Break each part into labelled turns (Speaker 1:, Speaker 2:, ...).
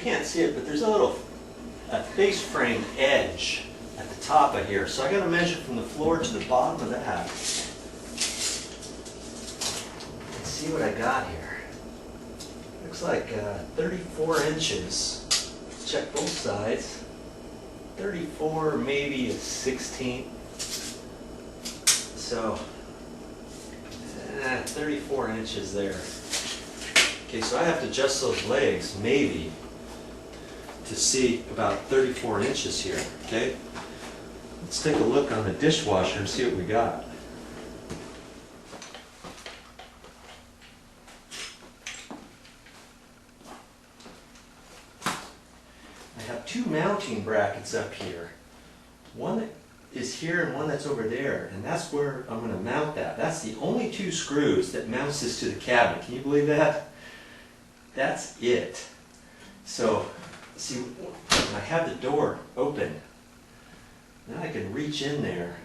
Speaker 1: can't see it, but there's a face frame edge at the top of here. So I got to measure from the floor to the bottom of that. Let's see what I got here. Looks like 34 inches. Check both sides. 34, maybe a 16. So 34 inches there. Okay, so I have to adjust those legs, maybe, to see about 34 inches here, okay? Let's take a look on the dishwasher and see what we got. I have two mounting brackets up here. One that is here and one that's over there, and that's where I'm going to mount that. That's the only two screws that mounts this to the cabinet. Can you believe that? That's it. So, see, I have the door open. Now I can reach in there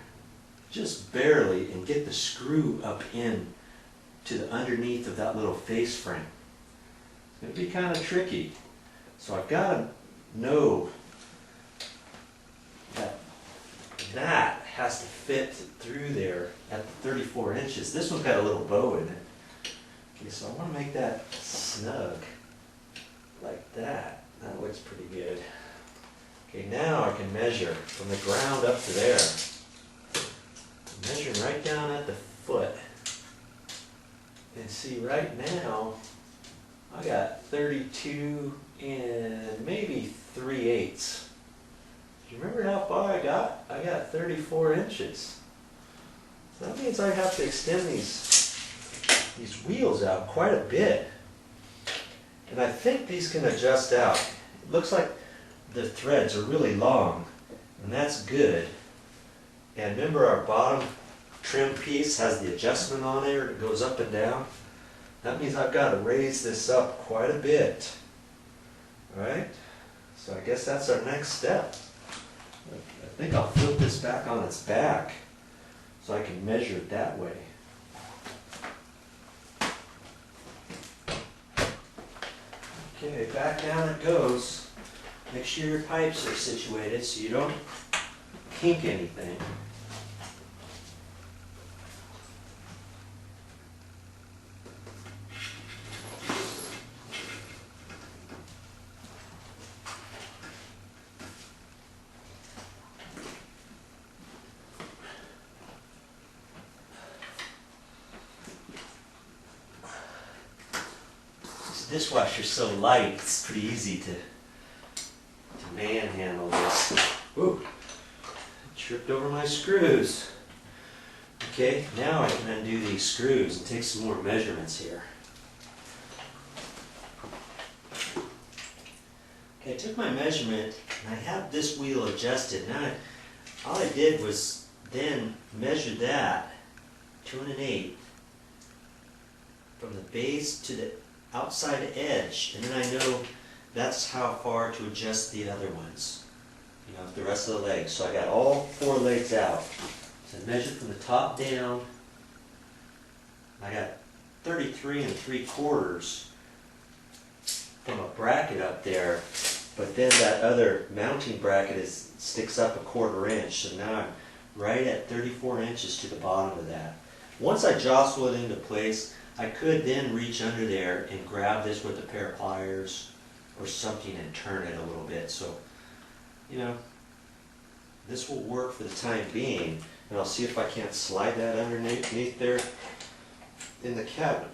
Speaker 1: just barely and get the screw up in to the underneath of that little face frame. It's going to be kind of tricky. So I've got to know that that has to fit through there at 34 inches. This one's got a little bow in it. Okay, so I want to make that snug like that. That looks pretty good. Okay, now I can measure from the ground up to there. I'm measuring right down at the foot. And see, right now, I got 32 and maybe 3/8. Do you remember how far I got? I got 34 inches. So that means I have to extend these wheels out quite a bit. And I think these can adjust out. It looks like the threads are really long, and that's good. And remember, our bottom trim piece has the adjustment on there that goes up and down. That means I've got to raise this up quite a bit. Alright? So I guess that's our next step. I think I'll flip this back on its back so I can measure it that way. Okay, back down it goes. Make sure your pipes are situated so you don't kink anything. This dishwasher's so light, it's pretty easy to manhandle this. Whoa, tripped over my screws. Okay, now I can undo these screws and take some more measurements here. Okay, I took my measurement and I have this wheel adjusted. Now, all I did was then measure that 2 1/8 from the base to the outside edge, and then I know that's how far to adjust the other ones, you know, the rest of the legs. So I got all 4 legs out. So I measured from the top down. I got 33 3/4 from a bracket up there, but then that other mounting bracket sticks up 1/4 inch. So now I'm right at 34 inches to the bottom of that. Once I jostle it into place, I could then reach under there and grab this with a pair of pliers or something and turn it a little bit. So, you know, this will work for the time being, and I'll see if I can't slide that underneath there in the cabinet.